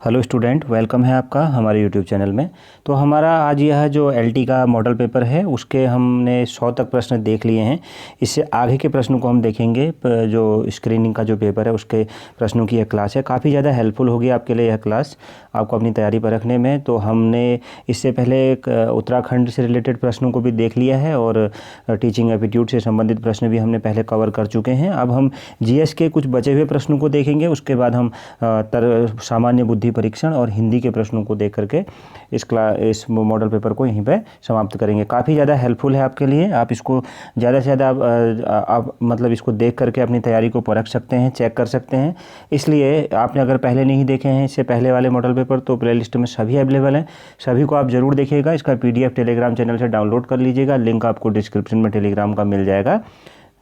Hello student, welcome है आपका हमारे यूट्यूब चैनल में। तो हमारा आज यह जो एलटी का मॉडल पेपर है उसके हमने 100 तक प्रश्न देख लिए हैं। इससे आगे के प्रश्नों को हम देखेंगे। जो स्क्रीनिंग का जो पेपर है उसके प्रश्नों की यह क्लास है, काफ़ी ज़्यादा हेल्पफुल होगी आपके लिए यह क्लास, आपको अपनी तैयारी पर रखने में। तो हमने इससे पहले उत्तराखंड से रिलेटेड प्रश्नों को भी देख लिया है और टीचिंग एप्टीट्यूड से संबंधित प्रश्न भी हमने पहले कवर कर चुके हैं। अब हम जीएस के कुछ बचे हुए प्रश्नों को देखेंगे, उसके बाद हम सामान्य बुद्धि परीक्षण और हिंदी के प्रश्नों को देख करके इस मॉडल पेपर को यहीं पे समाप्त करेंगे। काफ़ी ज़्यादा हेल्पफुल है आपके लिए। आप इसको ज़्यादा से ज़्यादा आप मतलब इसको देख करके अपनी तैयारी को परख सकते हैं, चेक कर सकते हैं। इसलिए आपने अगर पहले नहीं देखे हैं इससे पहले वाले मॉडल पेपर तो प्लेलिस्ट में सभी अवेलेबल हैं, सभी को आप ज़रूर देखिएगा। इसका पीडीएफ टेलीग्राम चैनल से डाउनलोड कर लीजिएगा, लिंक आपको डिस्क्रिप्शन में टेलीग्राम का मिल जाएगा।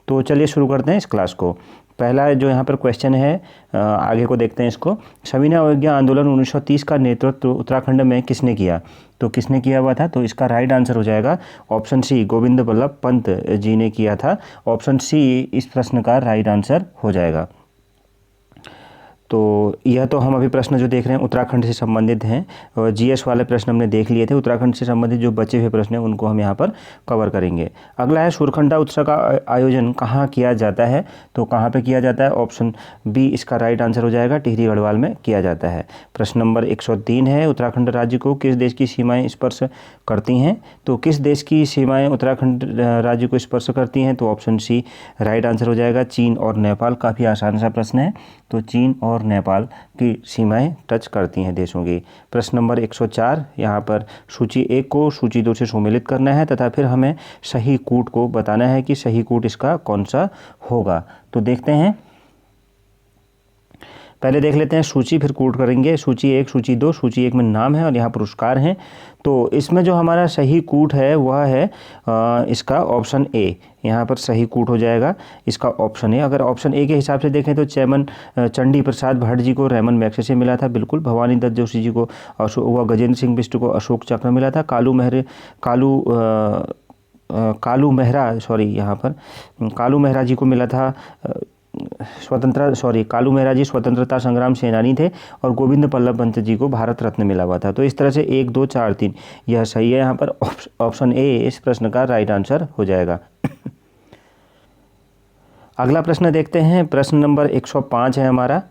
तो चलिए शुरू करते हैं इस क्लास को। पहला जो यहाँ पर क्वेश्चन है, आगे को देखते हैं इसको। सविनय अवज्ञा आंदोलन 1930 का नेतृत्व उत्तराखंड में किसने किया? तो किसने किया हुआ था? तो इसका राइट आंसर हो जाएगा ऑप्शन सी, गोविंद बल्लभ पंत जी ने किया था। ऑप्शन सी इस प्रश्न का राइट आंसर हो जाएगा। तो यह तो हम अभी प्रश्न जो देख रहे हैं उत्तराखंड से संबंधित हैं, और जीएस वाले प्रश्न हमने देख लिए थे। उत्तराखंड से संबंधित जो बचे हुए प्रश्न हैं उनको हम यहाँ पर कवर करेंगे। अगला है, सूरखंडा उत्सव का आयोजन कहाँ किया जाता है? तो कहाँ पे किया जाता है? ऑप्शन बी इसका राइट आंसर हो जाएगा, टिहरी गढ़वाल में किया जाता है। प्रश्न नंबर 103 है, उत्तराखंड राज्य को किस देश की सीमाएँ स्पर्श करती हैं? तो किस देश की सीमाएँ उत्तराखंड राज्य को स्पर्श करती हैं? तो ऑप्शन सी राइट आंसर हो जाएगा, चीन और नेपाल। काफ़ी आसान सा प्रश्न है। तो चीन और नेपाल की सीमाएं टच करती हैं देशों की। प्रश्न नंबर 104, यहाँ पर सूची 1 को सूची 2 से सम्मिलित करना है तथा फिर हमें सही कूट को बताना है कि सही कूट इसका कौन सा होगा। तो देखते हैं, पहले देख लेते हैं सूची, फिर कूट करेंगे। सूची 1, सूची 2, सूची 1 में नाम है और यहाँ पुरस्कार हैं। तो इसमें जो हमारा सही कूट है वह है इसका ऑप्शन ए। यहाँ पर सही कूट हो जाएगा इसका ऑप्शन ए। अगर ऑप्शन ए के हिसाब से देखें तो चैमन चंडी प्रसाद भट्ट जी को रैमन मैग्सेसे से मिला था, बिल्कुल। भवानी दत्त जोशी जी को व गजेंद्र सिंह बिष्ट को अशोक चक्र मिला था। कालू मेहरा जी को मिला था कालू मेहरा जी स्वतंत्रता संग्राम सेनानी थे और गोविंद बल्लभ पंत जी को भारत रत्न मिला हुआ था। तो इस तरह से 1, 2, 4, 3 यह सही है। यहाँ पर ऑप्शन ए इस प्रश्न का राइट आंसर हो जाएगा। अगला प्रश्न देखते हैं। प्रश्न नंबर 105 है हमारा।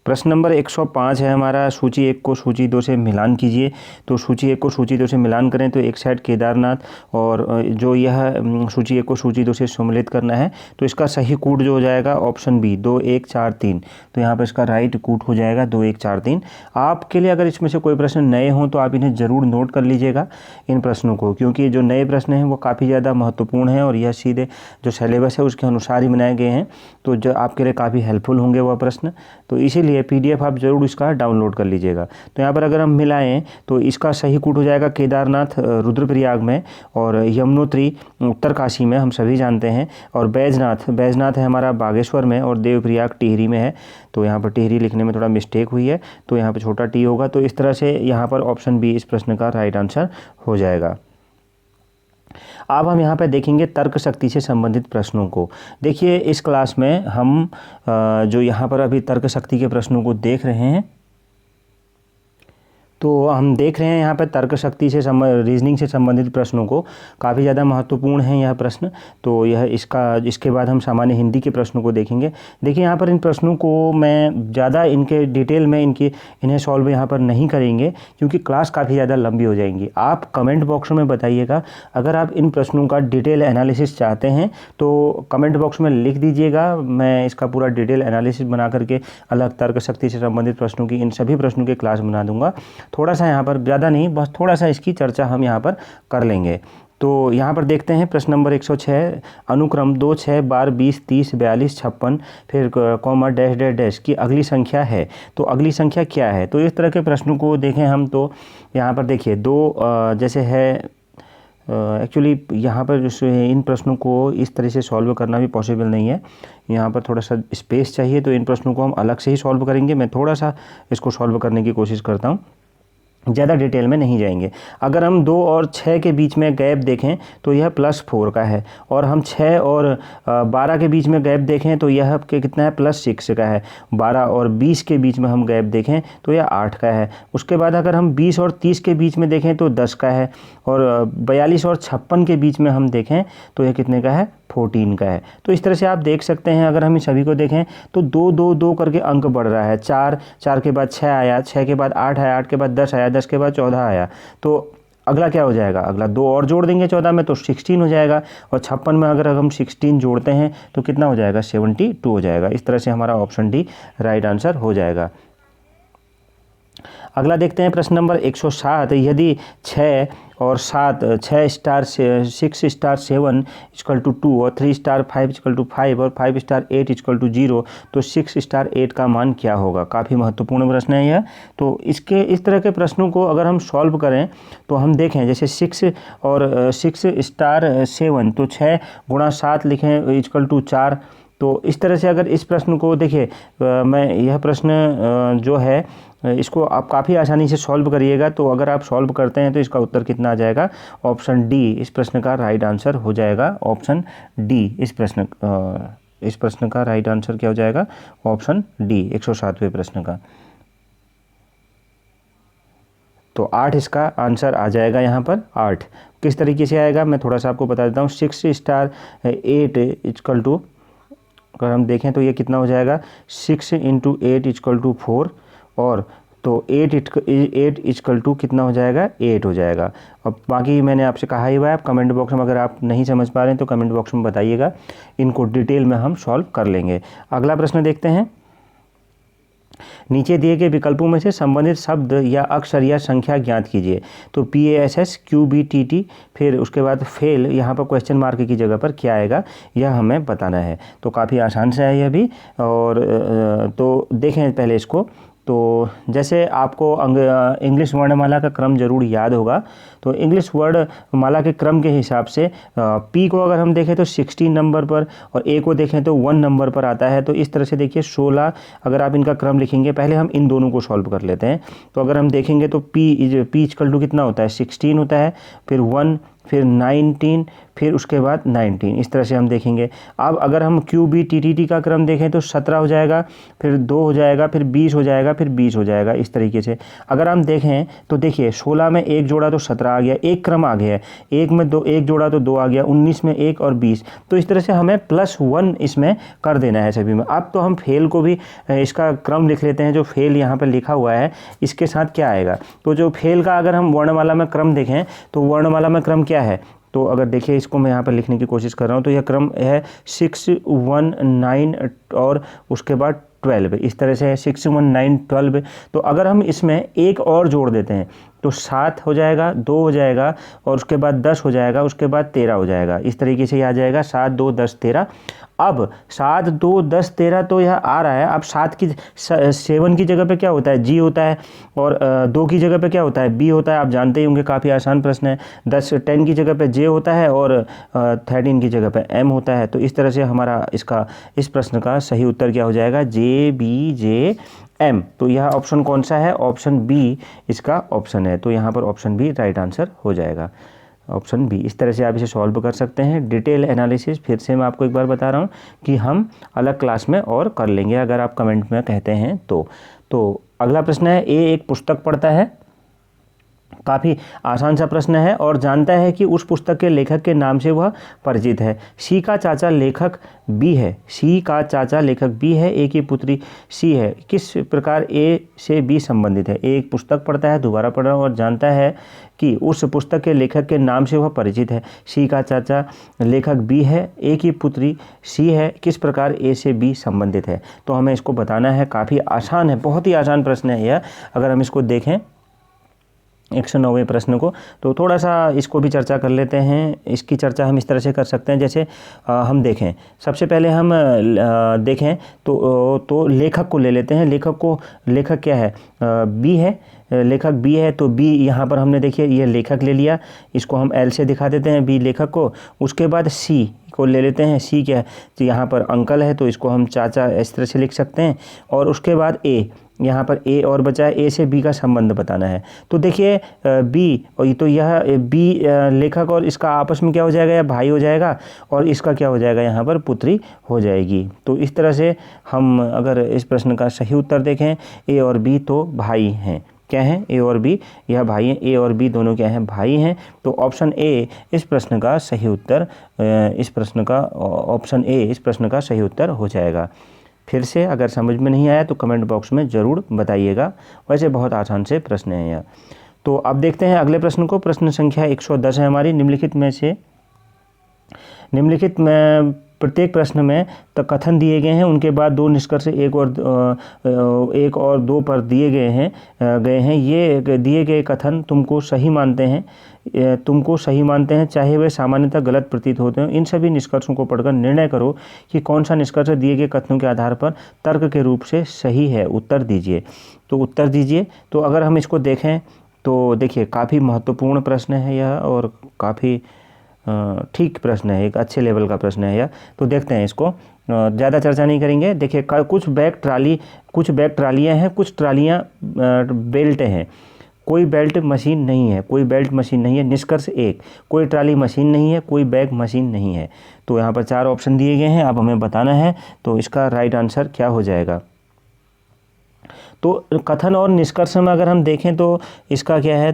प्रश्न नंबर 105 है हमारा, सूची 1 को सूची 2 से मिलान कीजिए। तो सूची 1 को सूची 2 से मिलान करें तो एक साइड केदारनाथ और जो यह सूची 1 को सूची 2 से सम्मिलित करना है तो इसका सही कूट जो हो जाएगा ऑप्शन बी, 2, 1, 4, 3। तो यहाँ पर इसका राइट कूट हो जाएगा 2, 1, 4, 3। आपके लिए अगर इसमें से कोई प्रश्न नए हों तो आप इन्हें ज़रूर नोट कर लीजिएगा इन प्रश्नों को, क्योंकि जो नए प्रश्न हैं वो काफ़ी ज़्यादा महत्वपूर्ण हैं और यह सीधे जो सिलेबस है उसके अनुसार ही बनाए गए हैं। तो जो आपके लिए काफ़ी हेल्पफुल होंगे वह प्रश्न, तो इसीलिए पीडीएफ आप जरूर इसका डाउनलोड कर लीजिएगा। तो यहाँ पर अगर हम मिलाएं तो इसका सही कूट हो जाएगा केदारनाथ रुद्रप्रयाग में, और यमुनोत्री उत्तरकाशी में, हम सभी जानते हैं। और बैजनाथ है हमारा बागेश्वर में, और देवप्रयाग टिहरी में है। तो यहाँ पर टिहरी लिखने में थोड़ा मिस्टेक हुई है, तो यहाँ पर छोटा टी होगा। तो इस तरह से यहाँ पर ऑप्शन बी इस प्रश्न का राइट आंसर हो जाएगा। अब हम यहाँ पे देखेंगे तर्क शक्ति से संबंधित प्रश्नों को। देखिए, इस क्लास में हम जो यहाँ पर अभी तर्क शक्ति के प्रश्नों को देख रहे हैं, तो हम देख रहे हैं यहाँ पर तर्क शक्ति से रीजनिंग से संबंधित प्रश्नों को। काफ़ी ज़्यादा महत्वपूर्ण है यह प्रश्न। तो यह इसके बाद हम सामान्य हिंदी के प्रश्नों को देखेंगे। देखिए, यहाँ पर इन प्रश्नों को मैं ज़्यादा इनके डिटेल में इन्हें सॉल्व यहाँ पर नहीं करेंगे, क्योंकि क्लास काफ़ी ज़्यादा लंबी हो जाएंगी। आप कमेंट बॉक्स में बताइएगा, अगर आप इन प्रश्नों का डिटेल एनालिसिस चाहते हैं तो कमेंट बॉक्स में लिख दीजिएगा। मैं इसका पूरा डिटेल एनालिसिस बना करके अलग तर्क शक्ति से संबंधित प्रश्नों की, इन सभी प्रश्नों की क्लास बना दूंगा। थोड़ा सा यहाँ पर, ज़्यादा नहीं, बस थोड़ा सा इसकी चर्चा हम यहाँ पर कर लेंगे। तो यहाँ पर देखते हैं प्रश्न नंबर 106, अनुक्रम 2, 6, 12, 20, 30, 42, 56 फिर कॉमा डैश डैश डैश की अगली संख्या है। तो अगली संख्या क्या है? तो इस तरह के प्रश्नों को देखें हम, तो यहाँ पर देखिए 2 जैसे है। एक्चुअली यहाँ पर इन प्रश्नों को इस तरह से सॉल्व करना भी पॉसिबल नहीं है, यहाँ पर थोड़ा सा स्पेस चाहिए। तो इन प्रश्नों को हम अलग से ही सॉल्व करेंगे। मैं थोड़ा सा इसको सॉल्व करने की कोशिश करता हूँ। ज़्यादा डिटेल में नहीं जाएंगे। अगर हम 2 और 6 के बीच में गैप देखें तो यह +4 का है, और हम 6 और 12 के बीच में गैप देखें तो यह कितना है, +6 का है। 12 और 20 के बीच में हम गैप देखें तो यह 8 का है। उसके बाद अगर हम 20 और 30 के बीच में देखें तो 10 का है, और 42 और 56 के बीच में हम देखें तो यह कितने का है, 14 का है। तो इस तरह से आप देख सकते हैं, अगर हम इन सभी को देखें तो 2 2 2 करके अंक बढ़ रहा है। 4 के बाद 6 आया, 6 के बाद 8 आया, 8 के बाद 10 आया, 10 के बाद 14 आया। तो अगला क्या हो जाएगा, अगला 2 और जोड़ देंगे 14 में तो 16 हो जाएगा, और 56 में अगर हम 16 जोड़ते हैं तो कितना हो जाएगा, 72 हो जाएगा। इस तरह से हमारा ऑप्शन डी राइट आंसर हो जाएगा। अगला देखते हैं प्रश्न नंबर 107। यदि 6 और 7, 6 स्टार 6 स्टार 7 इक्वल टू 2 और 3 स्टार 5 इक्वल टू 5 और 5 स्टार 8 इक्वल टू 0, तो 6 स्टार 8 का मान क्या होगा। काफ़ी महत्वपूर्ण प्रश्न है यह। तो इस तरह के प्रश्नों को अगर हम सॉल्व करें तो हम देखें, जैसे 6 और 6 स्टार 7, तो 6 गुणा 7 लिखें इक्वल टू 4। तो इस तरह से अगर इस प्रश्न को देखिए, मैं यह प्रश्न जो है इसको आप काफ़ी आसानी से सॉल्व करिएगा। तो अगर आप सॉल्व करते हैं तो इसका उत्तर कितना आ जाएगा, ऑप्शन डी इस प्रश्न का राइट आंसर हो जाएगा। ऑप्शन डी इस प्रश्न का राइट आंसर क्या हो जाएगा, ऑप्शन डी 107वें प्रश्न का। तो 8 इसका आंसर आ जाएगा यहाँ पर। 8 किस तरीके से आएगा मैं थोड़ा सा आपको बता देता हूँ। 6 स्टार 8 इक्वल टू, अगर हम देखें तो ये कितना हो जाएगा, 6 इंटू 8 इक्वल टू 4, और तो 8 इक्वल टू कितना हो जाएगा, 8 हो जाएगा। अब बाकी मैंने आपसे कहा ही हुआ है, आप कमेंट बॉक्स में अगर आप नहीं समझ पा रहे हैं तो कमेंट बॉक्स में बताइएगा, इनको डिटेल में हम सॉल्व कर लेंगे। अगला प्रश्न देखते हैं। नीचे दिए गए विकल्पों में से संबंधित शब्द या अक्षर या संख्या ज्ञात कीजिए। तो PASS QBTT, फिर उसके बाद फेल, यहाँ पर क्वेश्चन मार्क की जगह पर क्या आएगा यह हमें बताना है। तो काफ़ी आसान से है यह भी। और तो देखें पहले इसको। तो जैसे आपको इंग्लिश वर्णमाला का क्रम जरूर याद होगा, तो इंग्लिश वर्णमाला के क्रम के हिसाब से पी को अगर हम देखें तो 16 नंबर पर, और ए को देखें तो 1 नंबर पर आता है। तो इस तरह से देखिए 16 अगर आप इनका क्रम लिखेंगे, पहले हम इन दोनों को सॉल्व कर लेते हैं। तो अगर हम देखेंगे तो पी इक्वल टू कितना होता है, 16 होता है, फिर 1, फिर 19, फिर उसके बाद 19, इस तरह से हम देखेंगे। अब अगर हम QBTTT का क्रम देखें तो 17 हो जाएगा, फिर 2 हो जाएगा, फिर 20 हो जाएगा, फिर 20 हो जाएगा, इस तरीके से। अगर हम देखें तो देखिए 16 में 1 जोड़ा तो 17 आ गया, एक क्रम आ गया है। 1 में 1 जोड़ा तो 2 आ गया, 19 में 1 और 20। तो इस तरह से हमें +1 इसमें कर देना है सभी में। अब तो हम फेल को भी इसका क्रम लिख लेते हैं, जो फेल यहाँ पर लिखा हुआ है इसके साथ क्या आएगा। तो जो फेल का अगर हम वर्णमाला में क्रम देखें तो वर्णमाला में क्रम क्या है, तो अगर देखिए इसको मैं यहाँ पर लिखने की कोशिश कर रहा हूँ, तो यह क्रम है 6 1 9 और उसके बाद 12, इस तरह से है 6 1 9 12। तो अगर हम इसमें एक और जोड़ देते हैं तो 7 हो जाएगा, 2 हो जाएगा, और उसके बाद 10 हो जाएगा, उसके बाद 13 हो जाएगा, इस तरीके से ये आ जाएगा 7 2 10 13। अब 7 2 10 13 तो यह आ रहा है। अब 7 की जगह पे क्या होता है, G होता है, और 2 की जगह पे क्या होता है, B होता है। आप जानते ही होंगे, काफ़ी आसान प्रश्न है। 10 की जगह पे J होता है, और 13 की जगह पे M होता है। तो इस तरह से हमारा इस प्रश्न का सही उत्तर क्या हो जाएगा, JBJM। तो यह ऑप्शन कौन सा है, ऑप्शन बी इसका ऑप्शन है। तो यहाँ पर ऑप्शन बी राइट आंसर हो जाएगा, ऑप्शन बी। इस तरह से आप इसे सॉल्व कर सकते हैं। डिटेल एनालिसिस फिर से मैं आपको एक बार बता रहा हूँ कि हम अलग क्लास में और कर लेंगे, अगर आप कमेंट में कहते हैं तो अगला प्रश्न है, ए एक पुस्तक पढ़ता है, काफ़ी आसान सा प्रश्न है, और जानता है कि उस पुस्तक के लेखक के नाम से वह परिचित है। सी का चाचा लेखक बी है, ए की पुत्री सी है। किस प्रकार ए से बी संबंधित है। ए एक पुस्तक पढ़ता है, दोबारा पढ़ रहा हूँ, और जानता है कि उस पुस्तक के लेखक के नाम से वह परिचित है। सी का चाचा लेखक बी है, ए की पुत्री सी है, किस प्रकार ए से बी संबंधित है। तो हमें इसको बताना है। काफ़ी आसान है, बहुत ही आसान प्रश्न है यह। अगर हम इसको देखें 109वें प्रश्न को, तो थोड़ा सा इसको भी चर्चा कर लेते हैं। इसकी चर्चा हम इस तरह से कर सकते हैं, जैसे हम देखें, सबसे पहले हम देखें तो लेखक को ले लेते हैं। लेखक क्या है, बी है, लेखक बी है। तो बी यहाँ पर हमने देखिए ये लेखक ले लिया, इसको हम एल से दिखा देते हैं, बी लेखक को। उसके बाद सी को ले लेते हैं। सी क्या है, तो यहाँ पर अंकल है, तो इसको हम चाचा इस तरह से लिख सकते हैं। और उसके बाद यहाँ पर ए और बचा है, ए से बी का संबंध बताना है। तो देखिए बी, और तो यह बी लेखक और इसका आपस में क्या हो जाएगा, या भाई हो जाएगा, और इसका क्या हो जाएगा, यहाँ पर पुत्री हो जाएगी। तो इस तरह से हम अगर इस प्रश्न का सही उत्तर देखें, ए और बी तो भाई हैं। क्या हैं, ए और बी, यह भाई हैं, ए और बी दोनों क्या हैं, भाई हैं। तो ऑप्शन ए इस प्रश्न का सही उत्तर, इस प्रश्न का ऑप्शन ए इस प्रश्न का सही उत्तर हो जाएगा। फिर से अगर समझ में नहीं आया तो कमेंट बॉक्स में ज़रूर बताइएगा। वैसे बहुत आसान से प्रश्न है यह। तो अब देखते हैं अगले प्रश्न को। प्रश्न संख्या 110 है हमारी। निम्नलिखित में प्रत्येक प्रश्न में तो कथन दिए गए हैं, उनके बाद दो निष्कर्ष एक और दो पर दिए गए हैं। ये दिए गए कथन तुमको सही मानते हैं, चाहे वे सामान्यतः गलत प्रतीत होते हैं। इन सभी निष्कर्षों को पढ़कर निर्णय करो कि कौन सा निष्कर्ष दिए गए कथनों के आधार पर तर्क के रूप से सही है। उत्तर दीजिए। तो उत्तर दीजिए। तो अगर हम इसको देखें तो देखिए काफ़ी महत्वपूर्ण प्रश्न है यह, और काफ़ी ठीक प्रश्न है, एक अच्छे लेवल का प्रश्न है यह। तो देखते हैं इसको, ज़्यादा चर्चा नहीं करेंगे। देखिए कुछ बैग ट्रालियाँ हैं, कुछ ट्रालियाँ बेल्ट हैं, कोई बेल्ट मशीन नहीं है। निष्कर्ष 1, कोई ट्राली मशीन नहीं है, कोई बैग मशीन नहीं है। तो यहाँ पर 4 ऑप्शन दिए गए हैं, अब हमें बताना है तो इसका राइट आंसर क्या हो जाएगा। तो कथन और निष्कर्ष में अगर हम देखें तो इसका क्या है,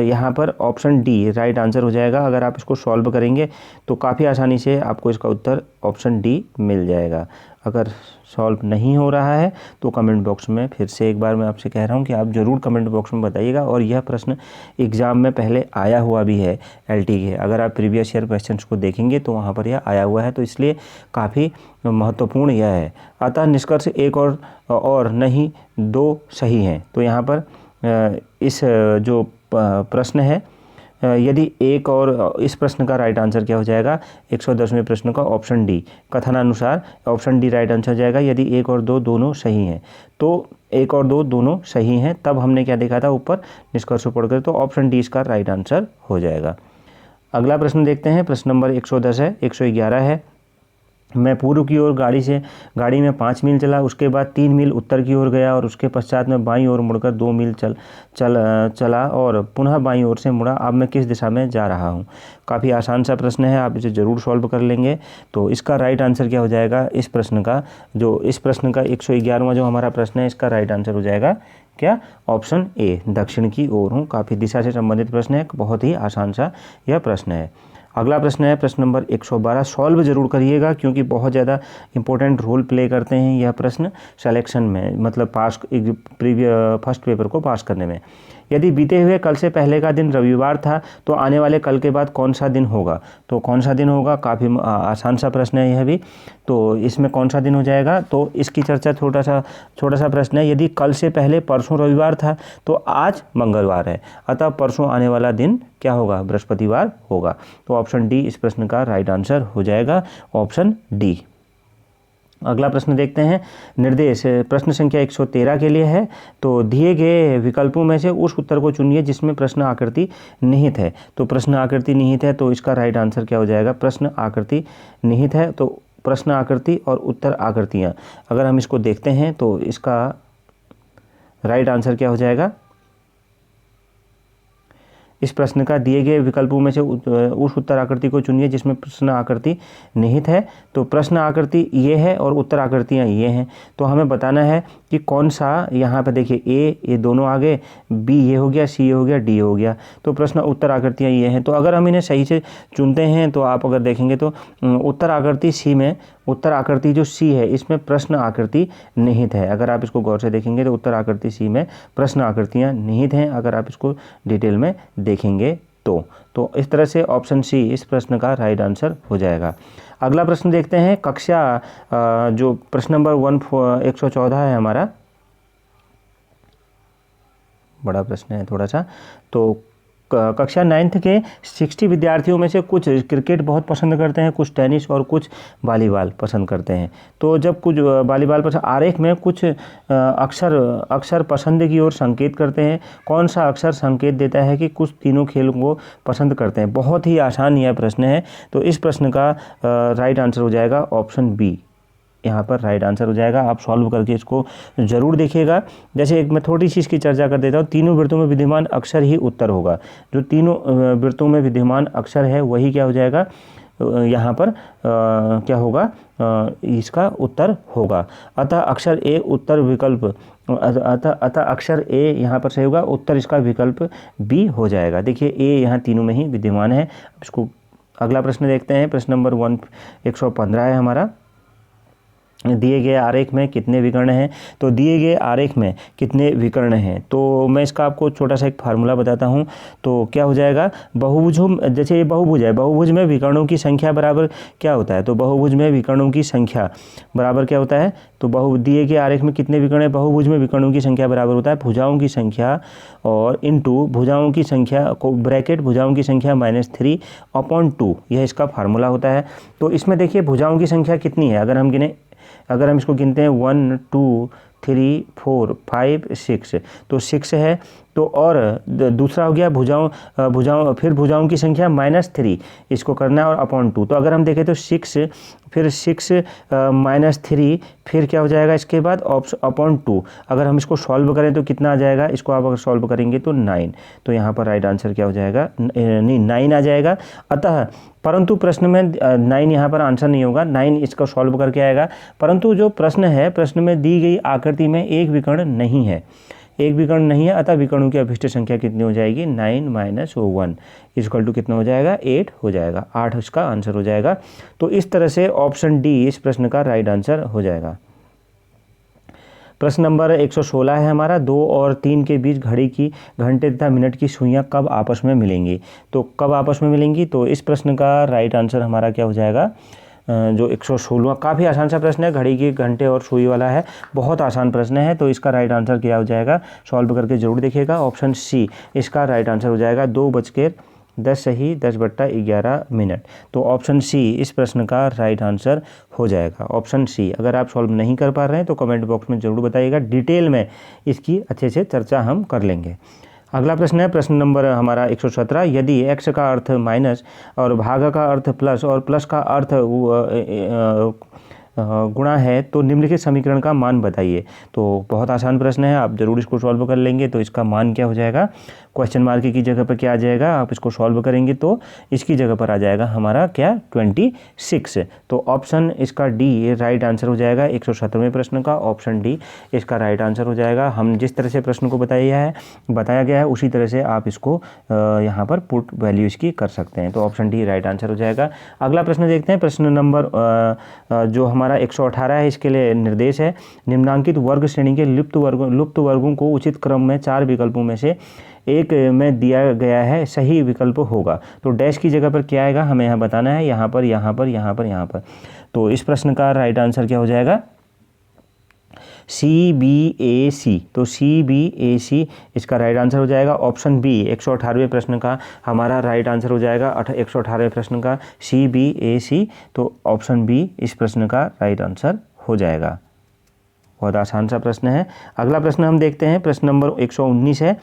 यहाँ पर ऑप्शन डी राइट आंसर हो जाएगा। अगर आप इसको सॉल्व करेंगे तो काफ़ी आसानी से आपको इसका उत्तर ऑप्शन डी मिल जाएगा। अगर सॉल्व नहीं हो रहा है तो कमेंट बॉक्स में, फिर से एक बार मैं आपसे कह रहा हूँ कि आप ज़रूर कमेंट बॉक्स में बताइएगा। और यह प्रश्न एग्ज़ाम में पहले आया हुआ भी है एलटी के, अगर आप प्रीवियस ईयर क्वेश्चंस को देखेंगे तो वहाँ पर यह आया हुआ है, तो इसलिए काफ़ी महत्वपूर्ण यह है। अतः निष्कर्ष 1 और नहीं 2 सही हैं। तो यहाँ पर इस जो प्रश्न है, यदि एक और इस प्रश्न का राइट आंसर क्या हो जाएगा, 110वें प्रश्न का ऑप्शन डी, कथनानुसार ऑप्शन डी राइट आंसर हो जाएगा। यदि 1 और 2 दोनों सही हैं, तो 1 और 2 दोनों सही हैं, तब हमने क्या देखा था ऊपर निष्कर्ष पढ़कर, तो ऑप्शन डी इसका राइट आंसर हो जाएगा। अगला प्रश्न देखते हैं। प्रश्न नंबर 110 है, 111 है। मैं पूर्व की ओर गाड़ी में 5 मील चला, उसके बाद 3 मील उत्तर की ओर गया और उसके पश्चात में बाईं ओर मुड़कर 2 मील चला और पुनः बाईं ओर से मुड़ा। अब मैं किस दिशा में जा रहा हूँ। काफ़ी आसान सा प्रश्न है, आप इसे ज़रूर सॉल्व कर लेंगे। तो इसका राइट आंसर क्या हो जाएगा, इस प्रश्न का 111वां जो हमारा प्रश्न है, इसका राइट आंसर हो जाएगा क्या, ऑप्शन ए, दक्षिण की ओर हूँ। काफ़ी दिशा से संबंधित प्रश्न है, बहुत ही आसान सा यह प्रश्न है। अगला प्रश्न है प्रश्न नंबर 112। सॉल्व जरूर करिएगा क्योंकि बहुत ज़्यादा इंपॉर्टेंट रोल प्ले करते हैं यह प्रश्न सिलेक्शन में, मतलब फर्स्ट पेपर को पास करने में। यदि बीते हुए कल से पहले का दिन रविवार था तो आने वाले कल के बाद कौन सा दिन होगा। तो कौन सा दिन होगा, काफ़ी आसान सा प्रश्न है यह भी। तो इसमें कौन सा दिन हो जाएगा, तो इसकी चर्चा छोटा सा प्रश्न है। यदि कल से पहले परसों रविवार था तो आज मंगलवार है, अतः परसों आने वाला दिन क्या होगा, बृहस्पतिवार होगा। तो ऑप्शन डी इस प्रश्न का राइट आंसर हो जाएगा, ऑप्शन डी। अगला प्रश्न देखते हैं। निर्देश प्रश्न संख्या 113 के लिए है। तो दिए गए विकल्पों में से उस उत्तर को चुनिए जिसमें प्रश्न आकृति निहित है। तो प्रश्न आकृति निहित है, तो इसका राइट आंसर क्या हो जाएगा, प्रश्न आकृति निहित है। तो प्रश्न आकृति और उत्तर आकृतियाँ अगर हम इसको देखते हैं तो इसका राइट आंसर क्या हो जाएगा, इस प्रश्न का दिए गए विकल्पों में से उस उत्तर आकृति को चुनिए जिसमें प्रश्न आकृति निहित है। तो प्रश्न आकृति ये है और उत्तर आकृतियाँ ये हैं। तो हमें बताना है कि कौन सा, यहाँ पे देखिए ये दोनों आ गए, बी ये हो गया, सी ये हो गया, डी हो गया। तो प्रश्न उत्तर आकृतियाँ ये हैं। तो अगर हम इन्हें सही से चुनते हैं तो आप अगर देखेंगे तो उत्तर आकृति सी में, उत्तर आकृति जो सी है इसमें प्रश्न आकृति निहित है। अगर आप इसको गौर से देखेंगे तो उत्तर आकृति सी में प्रश्न आकृतियाँ निहित हैं, अगर आप इसको डिटेल में देखेंगे तो इस तरह से ऑप्शन सी इस प्रश्न का राइट आंसर हो जाएगा। अगला प्रश्न देखते हैं। कक्षा जो प्रश्न नंबर 114 है हमारा, बड़ा प्रश्न है थोड़ा सा। तो कक्षा 9th के 60 विद्यार्थियों में से कुछ क्रिकेट बहुत पसंद करते हैं, कुछ टेनिस और कुछ वॉलीबॉल पसंद करते हैं। तो जब कुछ वॉलीबॉल पसंद, आरेख में कुछ अक्सर पसंद की ओर संकेत करते हैं। कौन सा अक्सर संकेत देता है कि कुछ तीनों खेलों को पसंद करते हैं। बहुत ही आसान यह प्रश्न है। तो इस प्रश्न का राइट आंसर हो जाएगा ऑप्शन बी, यहाँ पर राइट आंसर हो जाएगा। आप सॉल्व करके इसको ज़रूर देखिएगा। जैसे एक मैं थोड़ी सी इसकी चर्चा कर देता हूँ। तीनों वृत्तों में विद्यमान अक्षर ही उत्तर होगा। जो तीनों वृत्तों में विद्यमान अक्षर है वही क्या हो जाएगा, यहाँ पर क्या होगा, इसका उत्तर होगा। अतः अक्षर ए उत्तर विकल्प, अतः अक्षर ए यहाँ पर सही होगा, उत्तर इसका विकल्प बी हो जाएगा। देखिए ए यहाँ तीनों में ही विद्यमान है। इसको अगला प्रश्न देखते हैं। प्रश्न नंबर 115 है हमारा। दिए गए आरेख में कितने विकर्ण हैं? तो दिए गए आरेख में कितने विकर्ण हैं, तो मैं इसका आपको छोटा सा एक फार्मूला बताता हूं। तो क्या हो जाएगा, बहुभुजों, जैसे ये बहुभुज है, बहुभुज में विकर्णों की संख्या बराबर क्या होता है, तो बहुभुज में विकर्णों की संख्या बराबर क्या होता है, तो दिए गए आरेख में कितने विकर्ण है, बहुभुज में विकर्णों की संख्या बराबर होता है भुजाओं की संख्या और इनटू भुजाओं की संख्या को ब्रैकेट भुजाओं की संख्या -3/2, यह इसका फार्मूला होता है। तो इसमें देखिए भुजाओं की संख्या कितनी है, अगर हम इसको गिनते हैं 1 2 3 4 5 6, तो 6 है। तो और दूसरा हो गया फिर भुजाओं की संख्या -3, इसको करना है और /2। तो अगर हम देखें तो 6 फिर 6 -3 फिर क्या हो जाएगा इसके बाद /2। अगर हम इसको सॉल्व करें तो कितना आ जाएगा, इसको आप अगर सॉल्व करेंगे तो 9। तो यहाँ पर राइट आंसर क्या हो जाएगा, नहीं 9 आ जाएगा। अतः परंतु प्रश्न में 9 यहाँ पर आंसर नहीं होगा, 9 इसका सॉल्व करके आएगा। परंतु जो प्रश्न है, प्रश्न में दी गई आकृति में एक विकर्ण नहीं है, एक विकर्ण नहीं है। अतः विकर्णों की अभिष्ट संख्या कितनी हो जाएगी, 9 - 1 इक्वल टू कितना हो जाएगा, 8 हो जाएगा। 8 इसका आंसर हो जाएगा। तो इस तरह से ऑप्शन डी इस प्रश्न का राइट आंसर हो जाएगा। प्रश्न नंबर 116 है हमारा। 2 और 3 के बीच घड़ी की घंटे तथा मिनट की सुइयां कब आपस में मिलेंगी, तो कब आपस में मिलेंगी, तो इस प्रश्न का राइट आंसर हमारा क्या हो जाएगा, जो 116, काफ़ी आसान सा प्रश्न है, घड़ी के घंटे और सुई वाला है, बहुत आसान प्रश्न है। तो इसका राइट आंसर क्या हो जाएगा, सॉल्व करके जरूर देखिएगा। ऑप्शन सी इसका राइट आंसर हो जाएगा। 2:10 सही 10/11 तो ऑप्शन सी इस प्रश्न का राइट आंसर हो जाएगा, ऑप्शन सी। अगर आप सॉल्व नहीं कर पा रहे हैं तो कमेंट बॉक्स में ज़रूर बताइएगा, डिटेल में इसकी अच्छे से चर्चा हम कर लेंगे। अगला प्रश्न है प्रश्न नंबर हमारा 117। यदि x का अर्थ माइनस और भाग का अर्थ प्लस और प्लस का अर्थ गुणा है तो निम्नलिखित समीकरण का मान बताइए। तो बहुत आसान प्रश्न है, आप जरूर इसको सॉल्व कर लेंगे। तो इसका मान क्या हो जाएगा, क्वेश्चन मार्क की जगह पर क्या आ जाएगा, आप इसको सॉल्व करेंगे तो इसकी जगह पर आ जाएगा हमारा क्या 26। तो ऑप्शन इसका डी राइट आंसर हो जाएगा 117वें प्रश्न का, ऑप्शन डी इसका राइट आंसर हो जाएगा। हम जिस तरह से प्रश्न को बताया गया है उसी तरह से आप इसको यहाँ पर पुट वैल्यू इसकी कर सकते हैं। तो ऑप्शन डी राइट आंसर हो जाएगा। अगला प्रश्न देखते हैं। प्रश्न नंबर जो हमारा 118 है, इसके लिए निर्देश है निम्नांकित वर्ग श्रेणी के लुप्त वर्गों को उचित क्रम में 4 विकल्पों में से एक में दिया गया है, सही विकल्प होगा। तो डैश की जगह पर क्या आएगा हमें यहाँ बताना है, यहाँ पर, यहाँ पर, यहाँ पर, यहाँ पर। तो इस प्रश्न का राइट आंसर क्या हो जाएगा, CBAC। तो CBAC इसका राइट आंसर हो जाएगा। ऑप्शन बी 118वें प्रश्न का हमारा राइट आंसर हो जाएगा, 118वें प्रश्न का CBAC। तो ऑप्शन बी इस प्रश्न का राइट आंसर हो जाएगा। बहुत आसान सा प्रश्न है। अगला प्रश्न हम देखते हैं। प्रश्न नंबर 119 है।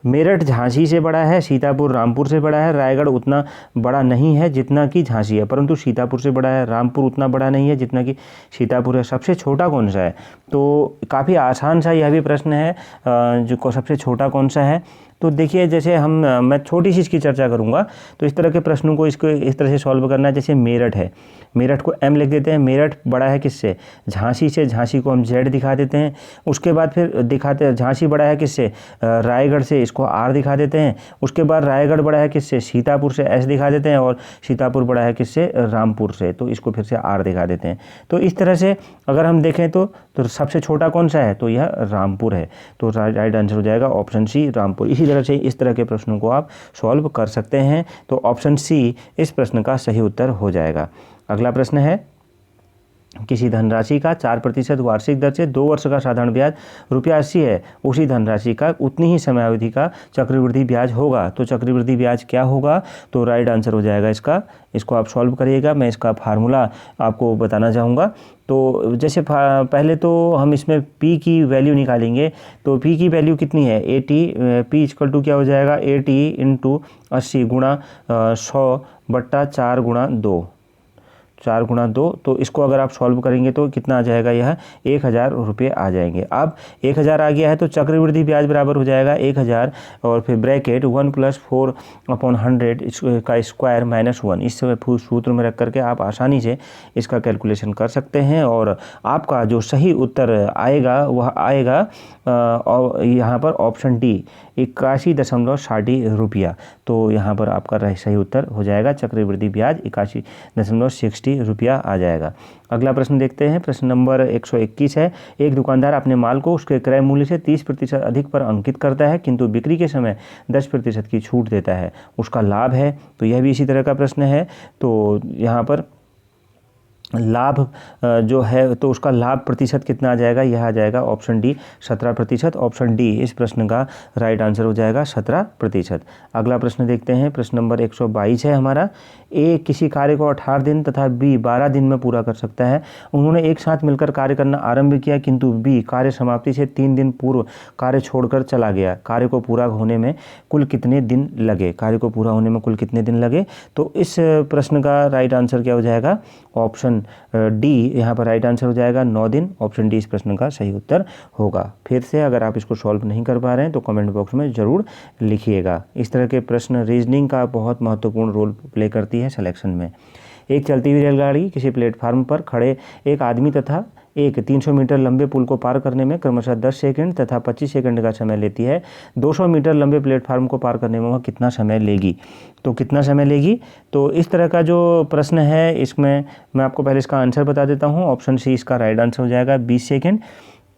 मेरठ झांसी से बड़ा है, सीतापुर रामपुर से बड़ा है, रायगढ़ उतना बड़ा नहीं है जितना कि झांसी है, परंतु सीतापुर से बड़ा है, रामपुर उतना बड़ा नहीं है जितना कि सीतापुर है। सबसे छोटा कौन सा है, तो काफ़ी आसान सा यह भी प्रश्न है, जो सबसे छोटा कौन सा है। तो देखिए जैसे मैं छोटी सी इसकी चर्चा करूंगा। तो इस तरह के प्रश्नों को इसको इस तरह से सॉल्व करना है। जैसे मेरठ है, मेरठ को M लिख देते हैं। मेरठ बड़ा है किससे, झांसी से, झांसी को हम Z दिखा देते हैं। उसके बाद फिर दिखाते हैं झांसी बड़ा है किससे, रायगढ़ से, इसको R दिखा देते हैं। उसके बाद रायगढ़ बड़ा है किससे, सीतापुर से, S दिखा देते हैं। और सीतापुर बड़ा है किससे, रामपुर से, तो इसको फिर से R दिखा देते हैं। तो इस तरह से अगर हम देखें तो सबसे छोटा कौन सा है, तो यह रामपुर है। तो राइट आंसर हो जाएगा ऑप्शन सी रामपुर। इसी तरह से इस तरह के प्रश्नों को आप सॉल्व कर सकते हैं। तो ऑप्शन सी इस प्रश्न का सही उत्तर हो जाएगा। अगला प्रश्न है। किसी धनराशि का 4% वार्षिक दर से 2 वर्ष का साधारण ब्याज ₹80 है, उसी धनराशि का उतनी ही समयावधि का चक्रवृद्धि ब्याज होगा। तो चक्रवृद्धि ब्याज क्या होगा, तो राइट आंसर हो जाएगा इसका। इसको आप सॉल्व करिएगा, मैं इसका फार्मूला आपको बताना चाहूँगा। तो जैसे पहले तो हम इसमें P की वैल्यू निकालेंगे। तो P की वैल्यू कितनी है, 80, P इक्वल टू क्या हो जाएगा 80 × 80 गुणा 100/4 × 2, 4 गुणा 2, तो इसको अगर आप सॉल्व करेंगे तो कितना आ जाएगा, यह 1000 रुपये आ जाएंगे। अब 1000 आ गया है तो चक्रवृद्धि ब्याज बराबर हो जाएगा 1000 और फिर ब्रैकेट 1 + 4/100 का स्क्वायर -1। इस सूत्र में रख करके आप आसानी से इसका कैलकुलेशन कर सकते हैं और आपका जो सही उत्तर आएगा वह आएगा यहाँ पर ऑप्शन डी 81.60 रुपया। तो यहाँ पर आपका सही उत्तर हो जाएगा चक्रवृद्धि ब्याज 81.60 रुपया आ जाएगा। अगला प्रश्न देखते हैं। प्रश्न नंबर 121 है। एक दुकानदार अपने माल को उसके क्रय मूल्य से 30% अधिक पर अंकित करता है किंतु बिक्री के समय 10% की छूट देता है, उसका लाभ है। तो यह भी इसी तरह का प्रश्न है। तो यहाँ पर लाभ जो है तो उसका लाभ प्रतिशत कितना आ जाएगा, यह आ जाएगा ऑप्शन डी 17%। ऑप्शन डी इस प्रश्न का राइट आंसर हो जाएगा 17%। अगला प्रश्न देखते हैं। प्रश्न नंबर 122 है हमारा। ए किसी कार्य को 18 दिन तथा बी 12 दिन में पूरा कर सकता है। उन्होंने एक साथ मिलकर कार्य करना आरंभ किया किंतु बी कार्य समाप्ति से 3 दिन पूर्व कार्य छोड़कर चला गया। कार्य को पूरा होने में कुल कितने दिन लगे, कार्य को पूरा होने में कुल कितने दिन लगे। तो इस प्रश्न का राइट आंसर क्या हो जाएगा, ऑप्शन डी यहाँ पर राइट आंसर हो जाएगा 9 दिन। ऑप्शन डी इस प्रश्न का सही उत्तर होगा। फिर से अगर आप इसको सॉल्व नहीं कर पा रहे हैं तो कमेंट बॉक्स में ज़रूर लिखिएगा। इस तरह के प्रश्न रीजनिंग का बहुत महत्वपूर्ण रोल प्ले करती है सिलेक्शन में। एक चलती हुई रेलगाड़ी किसी प्लेटफार्म पर खड़े एक आदमी तथा एक 300 मीटर लंबे पुल को पार करने में क्रमशः 10 सेकंड तथा 25 सेकंड का समय लेती है। 200 मीटर लंबे प्लेटफार्म को पार करने में वह कितना समय लेगी। तो कितना समय लेगी, तो इस तरह का जो प्रश्न है इसमें मैं आपको पहले इसका आंसर बता देता हूँ। ऑप्शन सी इसका राइट आंसर हो जाएगा 20 सेकेंड।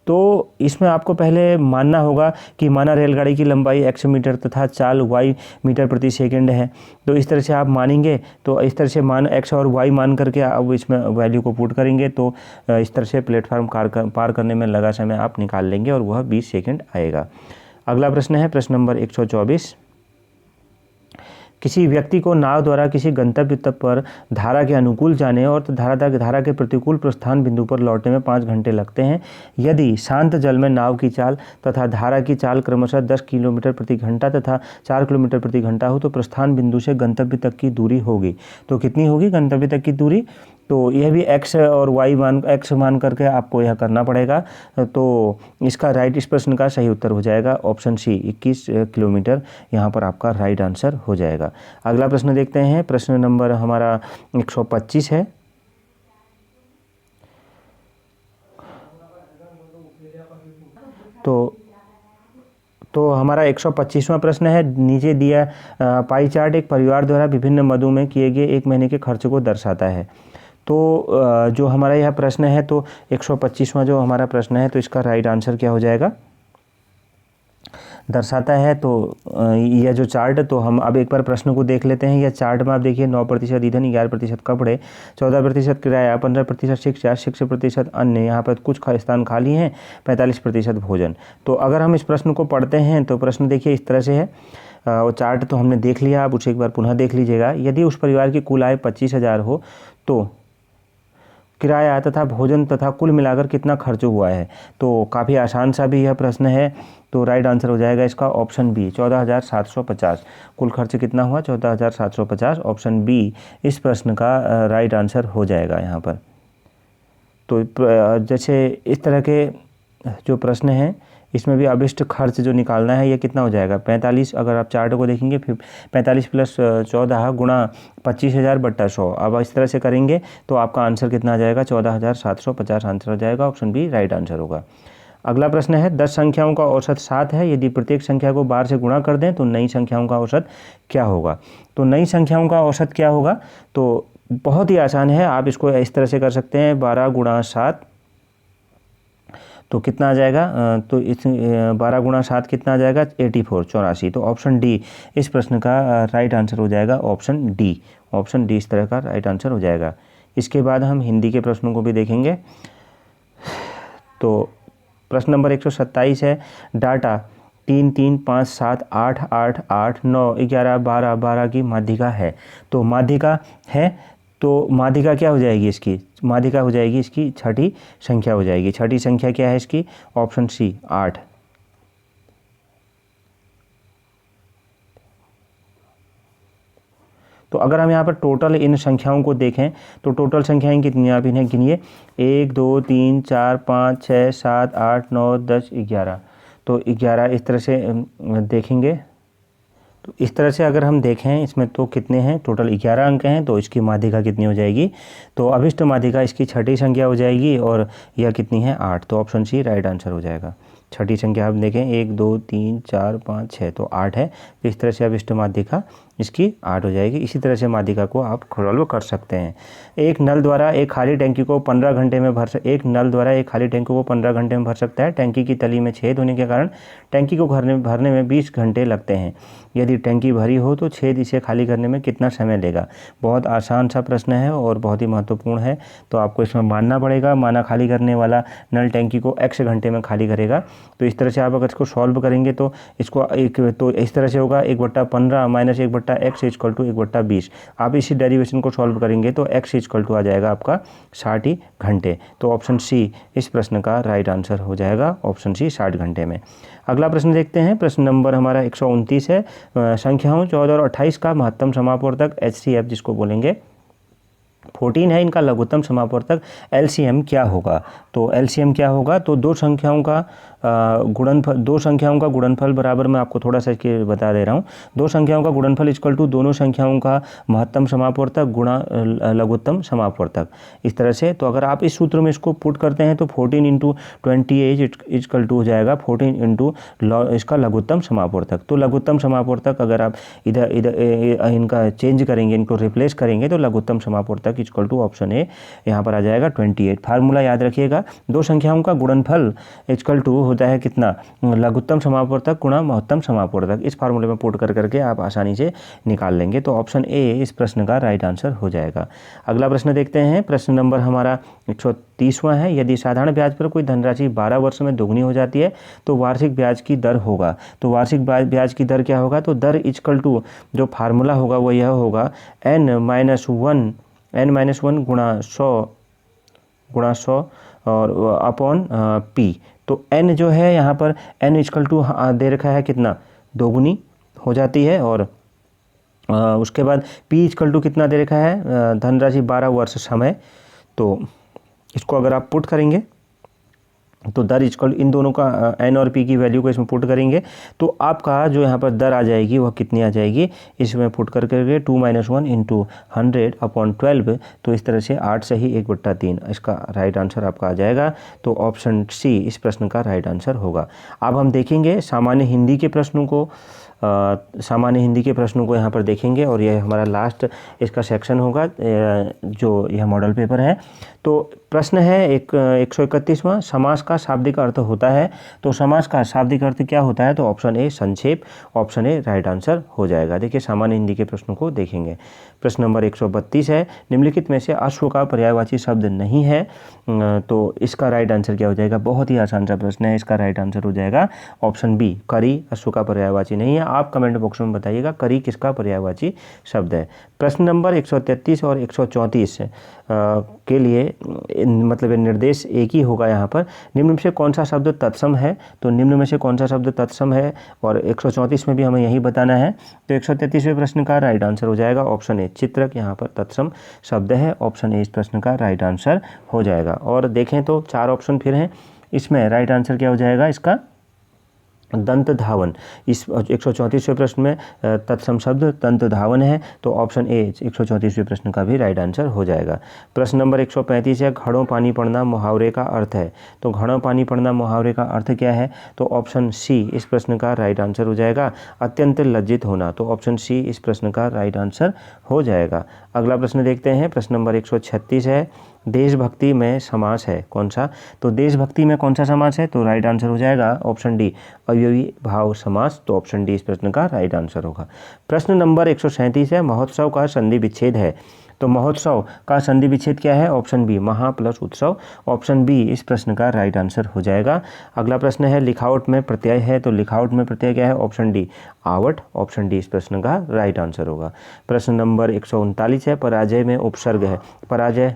तो इसमें आपको पहले मानना होगा कि माना रेलगाड़ी की लंबाई x मीटर तथा चाल y मीटर प्रति सेकंड है। तो इस तरह से आप मानेंगे, तो इस तरह से मान x और y मान करके आप इसमें वैल्यू को पुट करेंगे तो इस तरह से प्लेटफार्म पार करने में लगा समय आप निकाल लेंगे और वह 20 सेकंड आएगा। अगला प्रश्न है प्रश्न नंबर 124। किसी व्यक्ति को नाव द्वारा किसी गंतव्य तक पर धारा के अनुकूल जाने और धारा के प्रतिकूल प्रस्थान बिंदु पर लौटने में 5 घंटे लगते हैं। यदि शांत जल में नाव की चाल तथा धारा की चाल क्रमशः 10 किलोमीटर प्रति घंटा तथा 4 किलोमीटर प्रति घंटा हो तो प्रस्थान बिंदु से गंतव्य तक की दूरी होगी। तो कितनी होगी गंतव्य तक की दूरी, तो यह भी x और x मान करके आपको यह करना पड़ेगा। तो इसका राइट इस प्रश्न का सही उत्तर हो जाएगा ऑप्शन सी 21 किलोमीटर यहाँ पर आपका राइट आंसर हो जाएगा। अगला प्रश्न देखते हैं। प्रश्न नंबर हमारा 125 है। तो हमारा 125वां प्रश्न है। नीचे दिया पाई चार्ट एक परिवार द्वारा विभिन्न मदों में किए गए एक महीने के खर्च को दर्शाता है। तो जो हमारा यह प्रश्न है तो 125वां जो हमारा प्रश्न है तो इसका राइट आंसर क्या हो जाएगा, दर्शाता है। तो यह जो चार्ट, तो हम अब एक बार प्रश्न को देख लेते हैं। यह चार्ट में आप देखिए 9% ईंधन, 11% कपड़े, 14% किराया, 15% शिक्षा, 6% अन्य, यहाँ पर कुछ स्थान खाली हैं, 45% भोजन। तो अगर हम इस प्रश्न को पढ़ते हैं तो प्रश्न देखिए इस तरह से है। वो चार्ट तो हमने देख लिया, आप उसे एक बार पुनः देख लीजिएगा। यदि उस परिवार की कुल आय 25,000 हो तो किराया तथा भोजन तथा कुल मिलाकर कितना खर्च हुआ है। तो काफ़ी आसान सा भी यह प्रश्न है। तो राइट आंसर हो जाएगा इसका ऑप्शन बी 14,750। कुल खर्च कितना हुआ 14,750। ऑप्शन बी इस प्रश्न का राइट आंसर हो जाएगा यहाँ पर। तो जैसे इस तरह के जो प्रश्न हैं इसमें भी अभिष्ट खर्च जो निकालना है ये कितना हो जाएगा 45। अगर आप चार्ट को देखेंगे फिर 45 + 14 गुणा 25,000 बट्टा 100। अब इस तरह से करेंगे तो आपका आंसर कितना आ जाएगा 14,750 आंसर हो जाएगा। ऑप्शन बी राइट आंसर होगा। अगला प्रश्न है 10 संख्याओं का औसत 7 है। यदि प्रत्येक संख्या को 12 से गुणा कर दें तो नई संख्याओं का औसत क्या होगा। तो नई संख्याओं का औसत क्या होगा, तो बहुत ही आसान है। आप इसको इस तरह से कर सकते हैं 12 × 7 तो कितना आ जाएगा, तो इस 12 × 7 कितना आ जाएगा 84। तो ऑप्शन डी इस प्रश्न का राइट आंसर हो जाएगा। ऑप्शन डी इस तरह का राइट आंसर हो जाएगा। इसके बाद हम हिंदी के प्रश्नों को भी देखेंगे। तो प्रश्न नंबर 127 है। डाटा 3 3 5 7 8 8 8 9 11 12 12 की माध्यिका है। तो माध्यिका है तो माध्यिका क्या हो जाएगी इसकी, माध्यिका हो जाएगी इसकी छठी संख्या हो जाएगी। छठी संख्या क्या है इसकी, ऑप्शन सी 8। तो तो अगर हम यहाँ पर टोटल इन संख्याओं को देखें तो टोटल संख्याएं कितनी आप इन्हें गिनिए, 1 2 3 4 5 6 7 8 9 10 11। तो 11 इस तरह से देखेंगे। तो इस तरह से अगर हम देखें इसमें तो कितने हैं, टोटल 11 अंक हैं। तो इसकी माध्यिका कितनी हो जाएगी, तो अभिष्ट माध्यिका इसकी छठी संख्या हो जाएगी और यह कितनी है 8। तो ऑप्शन सी राइट आंसर हो जाएगा। छठी संख्या आप देखें 1 2 3 4 5 6 तो 8 है। इस तरह से अभिष्ट माध्यिका इसकी 8 हो जाएगी। इसी तरह से माध्यिका को आप सॉल्व कर सकते हैं। एक नल द्वारा एक खाली टैंकी को 15 घंटे में एक नल द्वारा एक खाली टैंकी को 15 घंटे में भर सकता है। टैंकी की तली में छेद होने के कारण टैंकी को भरने में 20 घंटे लगते हैं। यदि टैंकी भरी हो तो छेद इसे खाली करने में कितना समय लेगा। बहुत आसान सा प्रश्न है और बहुत ही महत्वपूर्ण है। तो आपको इसमें मानना पड़ेगा, माना खाली करने वाला नल टैंकी को x घंटे में खाली करेगा। तो इस तरह से आप अगर इसको सॉल्व करेंगे तो इसको तो इस तरह से होगा 1/15 माइनस 1/x इक्वल टू 1/20। आप इसी डेरिवेशन को सॉल्व करेंगे तो x इक्वल टू आ जाएगा आपका 60 घंटे। तो ऑप्शन सी इस प्रश्न का राइट आंसर हो जाएगा, ऑप्शन सी 60 घंटे में। अगला प्रश्न देखते हैं। प्रश्न नंबर हमारा 129 है। संख्याओं 14 और 28 का महत्तम समापवर्तक HCF जिसको बोलेंगे 14 है, इनका लघुत्तम समापवर्तक LCM क्या होगा। तो LCM क्या होगा, तो दो संख्याओं का गुणनफल बराबर, मैं आपको थोड़ा सा इसके बता दे रहा हूँ। दो संख्याओं का गुणनफल इक्वल टू दोनों संख्याओं का महत्तम समापवर्तक गुणा लघुत्तम समापवर्तक। इस तरह से तो अगर आप इस सूत्र में इसको पुट करते हैं तो 14 इंटू 28 इक्वल टू हो जाएगा 14 इंटू इसका लघुत्तम समापवर्तक। तो लघुत्तम समापवर्तक अगर आप इधर इनका चेंज करेंगे, इनको रिप्लेस करेंगे तो लघुत्तम समापवर्तक इक्वल टू ऑप्शन ए यहाँ पर आ जाएगा 28। फार्मूला याद रखिएगा, दो संख्याओं का गुणनफल इक्वल टू होता है कितना, लघुत्तम समापवर्तक गुणा महत्तम समापवर्तक। इस फार्मूले में पुट करके आप आसानी से निकाल लेंगे। तो ऑप्शन ए इस प्रश्न का राइट आंसर हो जाएगा। अगला प्रश्न देखते हैं। प्रश्न नंबर हमारा 130वां है। यदि साधारण ब्याज पर कोई धनराशि 12 वर्ष में दोगुनी हो जाती है तो वार्षिक ब्याज की दर होगा। तो वार्षिक ब्याज की दर क्या होगा, तो दर इक्वल टू जो फार्मूला होगा वो यह होगा n-1 गुणा 100 और अपॉन p। तो n जो है यहाँ पर n इक्वल टू दे रखा है कितना, दोगुनी हो जाती है। और उसके बाद p इक्वल टू कितना दे रखा है, धनराशि 12 वर्ष समय। तो इसको अगर आप पुट करेंगे तो दर इक्वल इन दोनों का n और p की वैल्यू को इसमें पुट करेंगे तो आपका जो यहाँ पर दर आ जाएगी वह कितनी आ जाएगी, इसमें पुट करके 2 - 1 इंटू 100 अपॉन 12। तो इस तरह से 8 से ही 1/3 इसका राइट आंसर आपका आ जाएगा। तो ऑप्शन सी इस प्रश्न का राइट आंसर होगा। अब हम देखेंगे सामान्य हिंदी के प्रश्नों को यहाँ पर देखेंगे और यह हमारा लास्ट इसका सेक्शन होगा जो यह मॉडल पेपर है। तो प्रश्न है 131वां, समास का शाब्दिक अर्थ होता है। तो समास का शाब्दिक अर्थ क्या होता है, तो ऑप्शन ए संक्षेप, ऑप्शन ए राइट आंसर हो जाएगा। देखिए सामान्य हिंदी के प्रश्नों को देखेंगे। प्रश्न नंबर 132 है। निम्नलिखित में से अश्व का पर्यायवाची शब्द नहीं है। तो इसका राइट आंसर क्या हो जाएगा, बहुत ही आसान सा प्रश्न है। इसका राइट आंसर हो जाएगा ऑप्शन बी, करी अश्व का पर्यायवाची नहीं है। आप कमेंट बॉक्स में बताइएगा करी किसका पर्यायवाची शब्द है। प्रश्न नंबर 133 और 134 के लिए मतलब निर्देश एक ही होगा यहाँ पर। निम्न में से कौन सा शब्द तत्सम है, तो निम्न में से कौन सा शब्द तत्सम है, और 134 में भी हमें यही बताना है। तो 133वें प्रश्न का राइट आंसर हो जाएगा ऑप्शन ए, चित्रक यहाँ पर तत्सम शब्द है। ऑप्शन ए इस प्रश्न का राइट आंसर हो जाएगा। और देखें तो 4 ऑप्शन फिर हैं, इसमें राइट आंसर क्या हो जाएगा इसका, दंत धावन। इस 134वें प्रश्न में तत्सम शब्द दंत धावन है। तो ऑप्शन ए 134वें प्रश्न का भी राइट आंसर हो जाएगा। प्रश्न नंबर 135 है। घड़ों पानी पड़ना मुहावरे का अर्थ है। तो घड़ों पानी पड़ना मुहावरे का अर्थ क्या है, तो ऑप्शन सी इस प्रश्न का राइट आंसर हो जाएगा, अत्यंत लज्जित होना। तो ऑप्शन सी इस प्रश्न का राइट आंसर हो जाएगा। अगला प्रश्न देखते हैं। प्रश्न नंबर 136 है। देशभक्ति में समास है कौन सा, तो देशभक्ति में कौन सा समास है, तो राइट आंसर हो जाएगा ऑप्शन डी, अवयवी भाव समास। तो ऑप्शन डी इस प्रश्न का राइट आंसर होगा। प्रश्न नंबर 137 है। महोत्सव का संधि विच्छेद है। तो महोत्सव का संधि विच्छेद क्या है, ऑप्शन बी, महा प्लस उत्सव। ऑप्शन बी इस प्रश्न का राइट आंसर हो जाएगा। अगला प्रश्न है। लिखावट में प्रत्यय है। तो लिखावट में प्रत्यय क्या है, option D, out. Option D इस प्रश्न का राइट आंसर होगा। प्रश्न नंबर 139 है। पराजय में उपसर्ग है। पराजय,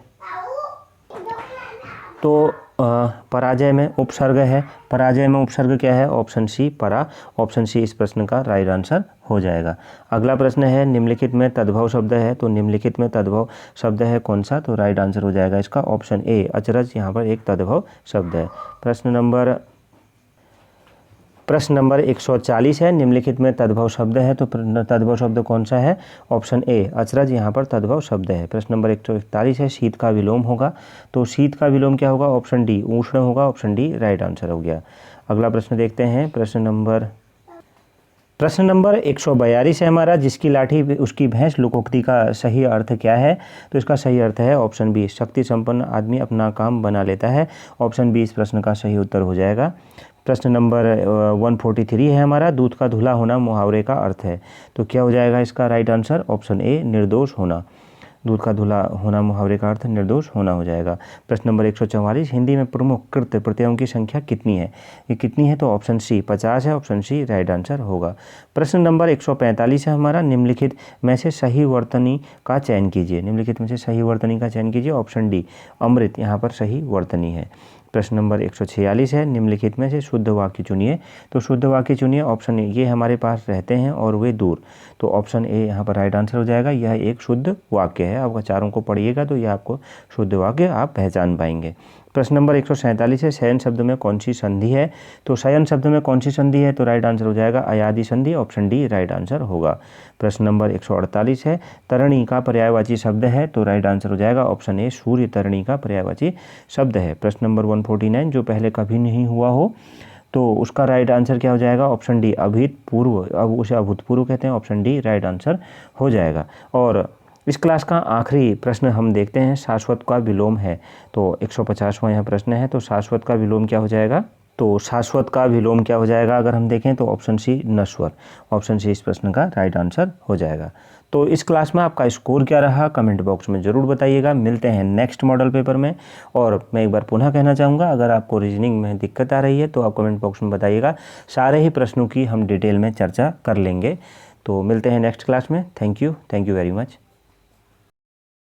तो पराजय में उपसर्ग है। पराजय में उपसर्ग क्या है? ऑप्शन सी परा। ऑप्शन सी इस प्रश्न का राइट आंसर हो जाएगा। अगला प्रश्न है निम्नलिखित में तद्भव शब्द है, तो निम्नलिखित में तद्भव शब्द है कौन सा? तो राइट आंसर हो जाएगा इसका ऑप्शन ए अचरज, यहाँ पर एक तद्भव शब्द है। प्रश्न नंबर 140 है, निम्नलिखित में तद्भव शब्द है, तो तद्भव शब्द कौन सा है? ऑप्शन ए अचरज, यहाँ पर तद्भव शब्द है। प्रश्न नंबर 141 है, शीत का विलोम होगा, तो शीत का विलोम क्या होगा? ऑप्शन डी उष्ण होगा। ऑप्शन डी राइट आंसर हो गया। अगला प्रश्न देखते हैं, प्रश्न नंबर 142 है हमारा, जिसकी लाठी उसकी भैंस लोकोक्ति का सही अर्थ क्या है? तो इसका सही अर्थ है ऑप्शन बी शक्ति संपन्न आदमी अपना काम बना लेता है। ऑप्शन बी इस प्रश्न का सही उत्तर हो जाएगा। प्रश्न नंबर 143 है हमारा, दूध का धुला होना मुहावरे का अर्थ है, तो क्या हो जाएगा इसका राइट आंसर? ऑप्शन ए निर्दोष होना। दूध का धुला होना मुहावरे का अर्थ निर्दोष होना हो जाएगा। प्रश्न नंबर 144, हिंदी में प्रमुख कृत प्रत्ययों की संख्या कितनी है? ये कितनी है? तो ऑप्शन सी 50 है। ऑप्शन सी राइट आंसर होगा। प्रश्न नंबर 145 है हमारा, निम्नलिखित में से सही वर्तनी का चयन कीजिए। निम्नलिखित में से सही वर्तनी का चयन कीजिए। ऑप्शन डी अमृत यहाँ पर सही वर्तनी है। प्रश्न नंबर 146 है, निम्नलिखित में से शुद्ध वाक्य चुनिए, तो शुद्ध वाक्य चुनिए। ऑप्शन ए ये हमारे पास रहते हैं और वे दूर, तो ऑप्शन ए यहाँ पर राइट आंसर हो जाएगा। यह एक शुद्ध वाक्य है। आप चारों को पढ़िएगा तो यह आपको शुद्ध वाक्य आप पहचान पाएंगे। प्रश्न नंबर 147 है, शयन शब्द में कौन सी संधि है? तो शयन शब्द में कौन सी संधि है? तो राइट आंसर हो जाएगा अयादि संधि। ऑप्शन डी राइट आंसर होगा। प्रश्न नंबर 148 है, तरणी का पर्यायवाची शब्द है, तो राइट आंसर हो जाएगा ऑप्शन ए सूर्य तरणी का पर्यायवाची शब्द है। प्रश्न नंबर 149, जो पहले कभी नहीं हुआ हो, तो उसका राइट आंसर क्या हो जाएगा? ऑप्शन डी अभूतपूर्व, अब उसे अभूतपूर्व कहते हैं। ऑप्शन डी राइट आंसर हो जाएगा। और इस क्लास का आखिरी प्रश्न हम देखते हैं, शाश्वत का विलोम है, तो 150वां यह प्रश्न है, तो शाश्वत का विलोम क्या हो जाएगा? तो शाश्वत का विलोम क्या हो जाएगा अगर हम देखें तो ऑप्शन सी नश्वर। ऑप्शन सी इस प्रश्न का राइट आंसर हो जाएगा। तो इस क्लास में आपका स्कोर क्या रहा कमेंट बॉक्स में ज़रूर बताइएगा। मिलते हैं नेक्स्ट मॉडल पेपर में। और मैं एक बार पुनः कहना चाहूँगा, अगर आपको रीजनिंग में दिक्कत आ रही है तो आप कमेंट बॉक्स में बताइएगा। सारे ही प्रश्नों की हम डिटेल में चर्चा कर लेंगे। तो मिलते हैं नेक्स्ट क्लास में। Thank you very much.